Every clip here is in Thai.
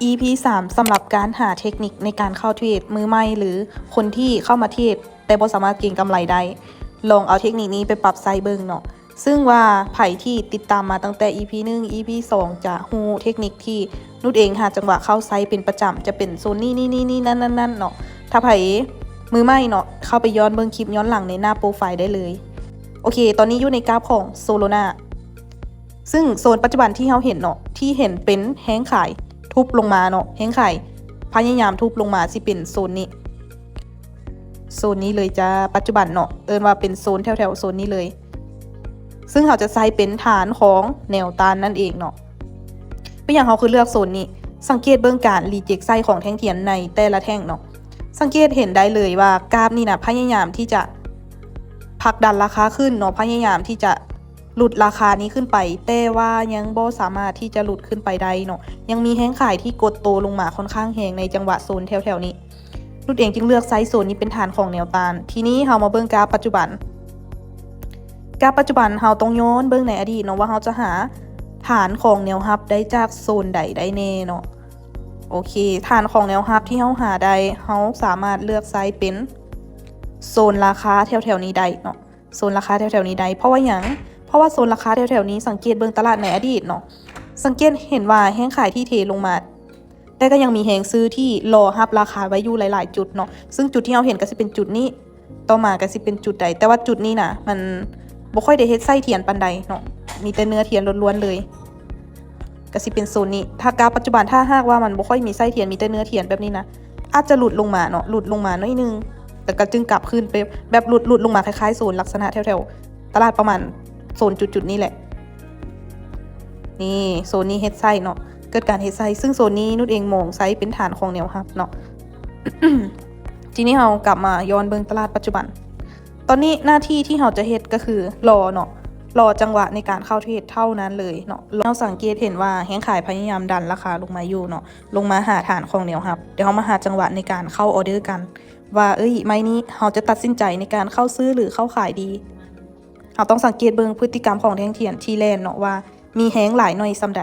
EP 3สำหรับการหาเทคนิคในการเข้าเทรดมือใหม่หรือคนที่เข้ามาเทรดแต่บ่สามารถเก็งกำไรได้ลองเอาเทคนิคนี้ไปปรับใช้เบิ่งเนาะซึ่งว่าไผที่ติดตามมาตั้งแต่ EP 1 EP 2จะฮู้เทคนิคที่นุชเองหาจังหวะเข้าไซส์เป็นประจำจะเป็นโซนนี่นั่นเนาะถ้าไผมือใหม่เนาะเข้าไปย้อนเบิ่งคลิปย้อนหลังในหน้าโปรไฟล์ได้เลยโอเคตอนนี้อยู่ในกราฟของโซโลนาซึ่งโซนปัจจุบันที่เราเห็นเนาะที่เห็นเป็นแฮงขายทุบลงมาเนาะแฮงขายพยายามทุบลงมาสิเป็นโซนนี้เลยจะปัจจุบันเนาะเอิ้นว่าเป็นโซนแถวโซนนี้เลยซึ่งเขาจะใช้เป็นฐานของแนวต้านนั่นเองเนาะเป็นอย่างเขาคือเลือกโซนนี้สังเกตเบื้องการรีเจ็คไซด์ของแท่งเทียนในแต่ละแท่งเนาะสังเกตเห็นได้เลยว่ากราฟนี่นะพยายามที่จะผลักดันราคาขึ้นเนาะพยายามที่จะหลุดราคานี้ขึ้นไปแต่ว่ายังบ่สามารถที่จะหลุดขึ้นไปได้เนาะยังมีแห้งขายที่กดโตลงมาค่อนข้างแหงในจังหวะโซนแถวนี้นุชเองจึงเลือกไซส์โซนนี้เป็นฐานของแนวต้านทีนี้เรามาเบิ่งกราฟปัจจุบันเราต้องย้อนเบิ่งในอดีตเนาะว่าเราจะหาฐานของแนวรับได้จากโซนใดได้แน่เนาะโอเคฐานของแนวรับที่เราหาได้เราสามารถเลือกไซส์เป็นโซนราคาแถวนี้ได้เนาะโซนราคาแถวนี้ได้เพราะว่าโซนราคาแถวนี้สังเกตเบิ่งตลาดในอดีตเนาะสังเกตเห็นว่าแห้งขายที่เทลงมาแต่ก็ยังมีแหงซื้อที่รอรับราคาไว้อยู่หลายๆจุดเนาะซึ่งจุดที่เราเห็นก็สิเป็นจุดนี้ต่อมาก็สิเป็นจุดใดแต่ว่าจุดนี้นะมันบ่ค่อยได้เฮ็ดไส้เทียนปานใดเนาะมีแต่เนื้อเทียนล้วนๆเลยก็สิเป็นโซนนี้ถ้ากราฟปัจจุบันถ้าหากว่ามันบ่ค่อยมีไส้เทียนมีแต่เนื้อเทียนแบบนี้นะอาจจะหลุดลงมาเนาะหลุดลงมาหน่อยนึงแต่ก็จึงกลับขึ้นไปแบบหลุดลงมาคล้ายๆโซนลักษณะแถวๆตลาดประมาณโซนจุดนี้แหละนี่โซนนี้เฮ็ดไส้เนาะเกิดการเฮ็ดไส้ซึ่งโซนนี้นุชเองมองไซส์เป็นฐานของแนวรับเนาะ ทีนี้เรากลับมาย้อนเบิ่งตลาดปัจจุบันตอนนี้หน้าที่ที่เราจะเฮ็ดก็คือรอเนาะรอจังหวะในการเข้าเทรดเท่านั้นเลยเนาะเราสังเกตเห็นว่าแฮงขายพยายามดันราคาลงมาอยู่เนาะลงมาหาฐานของแนวรับเดี๋ยวเรามาหาจังหวะในการเข้าออเดอร์กันว่าไม้นี้เราจะตัดสินใจในการเข้าซื้อหรือเข้าขายดีเราต้องสังเกตเบิ่งพฤติกรรมของแท่งเทียนที่แลนเนาะว่ามีแฮงหลายหน่อยซ้ำใด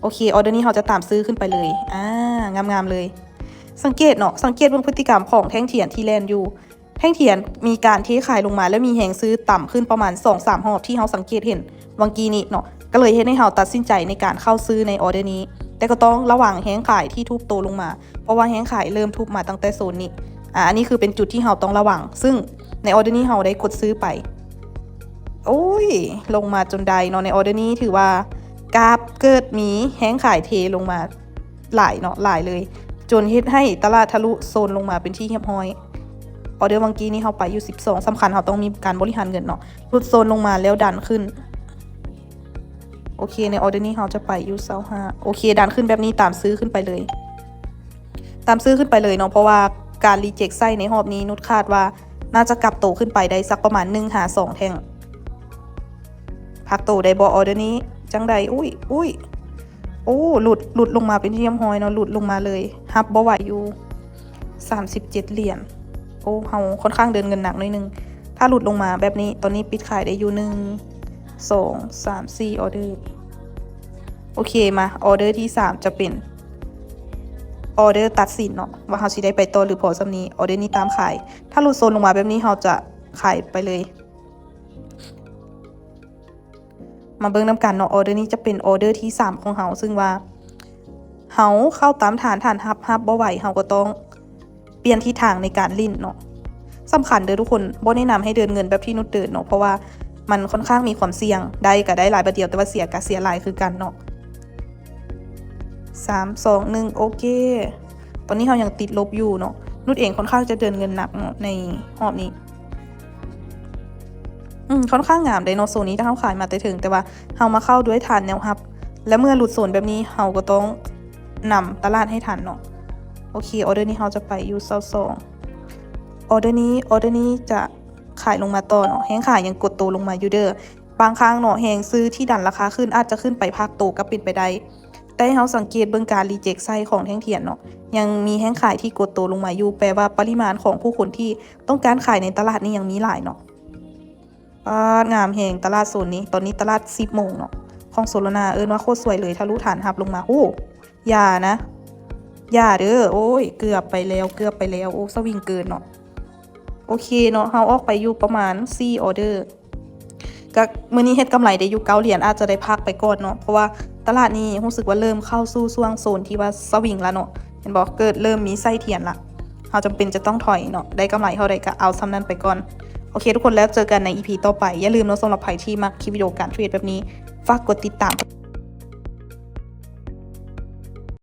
โอเคออเดอร์นี้เราจะตามซื้อขึ้นไปเลยงามๆเลยสังเกตเนาะสังเกตเบิ่งพฤติกรรมของแท่งเทียนที่แลนอยู่แท่งเทียนมีการเทขายลงมาแล้วมีแหงซื้อต่ำขึ้นประมาณ 2-3 รอบที่เราสังเกตเห็นวังกีนี้เนาะก็เลยเฮ็ดให้เราตัดสินใจในการเข้าซื้อในออเดอร์นี้แต่ก็ต้องระวังแหงขายที่ทุบโตลงมาเพราะว่าแหงขายเริ่มทุบมาตั้งแต่โซนนี้อันนี้คือเป็นจุดที่เราต้องระวังซึ่งในออเดอร์นี้เราได้กดซื้อไปโอ้ยลงมาจนได้เนาะในออเดอร์นี้ถือว่ากราฟเกิดมีแหงขายเทลงมาหลายเนาะหลายเลยจนเฮ็ดให้ตลาดทะลุโซนลงมาเป็นที่เรียบร้อยออเดอร์วังกี้นี่เขาไปอยู่12สำคัญเขาต้องมีการบริหารเงินเนาะหลุดโซนลงมาแล้วดันขึ้นโอเคในออเดอร์นี้เขาจะไปอยู่25โอเคดันขึ้นแบบนี้ตามซื้อขึ้นไปเลยเนาะเพราะว่าการรีเจ็คไส้ในรอบนี้นุชคาดว่าน่าจะกลับโตขึ้นไปได้สักประมาณ1-2แท่งพักโตได้บ่ออเดอร์นี้จังใดอุ้ยโอ้หลุดลงมาเป็นที่เรียบร้อยเนาะหลุดลงมาเลยฮับบ่ไหวอยู่37เหรียญโอ้เฮาค่อนข้างเดินเงินหนักหน่อยนึงถ้าหลุดลงมาแบบนี้ตอนนี้ปิดขายได้อยู่1 2 3 4ออเดอร์โอเคมาออเดอร์ที่3จะเป็นออเดอร์ตัดสินเนาะว่าเฮาสิได้ไปต่อหรือพอซำนี้ออเดอร์นี้ตามขายถ้าหลุดโซนลงมาแบบนี้เฮาจะขายไปเลยมาเบิ่งนำกันเนาะออเดอร์นี้จะเป็นออเดอร์ที่3ของเฮาซึ่งว่าเฮาเข้าตามฐานฮับบ่ไหวเฮาก็ต้องเปลี่ยนทิศทางในการลิ้นเนาะสำคัญเด้อทุกคนบ่แนะนำให้เดินเงินแบบที่นุชเดินเนาะเพราะว่ามันค่อนข้างมีความเสี่ยงได้ก็ได้หลายบาทเดียวแต่ว่าเสียก็เสียหลายคือกันเนาะ3 2 1โอเคตอนนี้เฮายังติดลบอยู่เนาะนุชเองค่อนข้างจะเดินเงินหนักเนาะในรอบนี้ค่อนข้างงามไดโนโซนี้ถ้าเฮาขายมาแต่ถึงแต่ว่าเฮามาเข้าด้วยฐานแนวรับและเมื่อหลุดโซนแบบนี้เฮาก็ต้องนำตลาดให้ทันเนาะโอเคออเดอร์นี้เฮาจะไปอยู่22ออเดอร์นี้จะขายลงมาต่อเนาะแฮงขายยังกดโตลงมาอยู่เด้อบางครั้งเนาะแฮงซื้อที่ดันราคาขึ้นอาจจะขึ้นไปภาคโตก็เป็นไปได้แต่เฮาสังเกตเบิ่งการรีเจ็คไซของแท่งเทียนเนาะยังมีแฮงขายที่กดโตลงมาอยู่แปลว่าปริมาณของผู้คนที่ต้องการขายในตลาดนี้ยังมีหลายเนาะงามแฮงตลาดโซนนี้ตอนนี้ตลาด10 โมงเนาะ ของโซโลนาเอิ้นว่าโคตรสวยเลยทะลุฐานหับลงมาโอ้อย่านะอย่าเด้อโอ้ยเกือบไปแล้วโอ้สวิงเกินเนาะโอเคเนาะเฮาออกไปอยู่ประมาณ4ออเดอร์ก็มื้อนี้เฮ็ดกำไรได้อยู่9เหรียญอาจจะได้พักไปก่อนเนาะเพราะว่าตลาดนี้รู้สึกว่าเริ่มเข้าสู่ช่วงโซนที่ว่าสวิงแล้วเนาะเห็นบ่เกิดเริ่มมีไส้เทียนละเฮาจำเป็นจะต้องถอยเนาะได้กำไรเท่าใดก็เอาซ้ำนั้นไปก่อนโอเคทุกคนแล้วเจอกันใน EP ต่อไปอย่าลืมเนาะสำหรับใครที่มักคลิปวิดีโอการเทรดแบบนี้ฝากกดติดตาม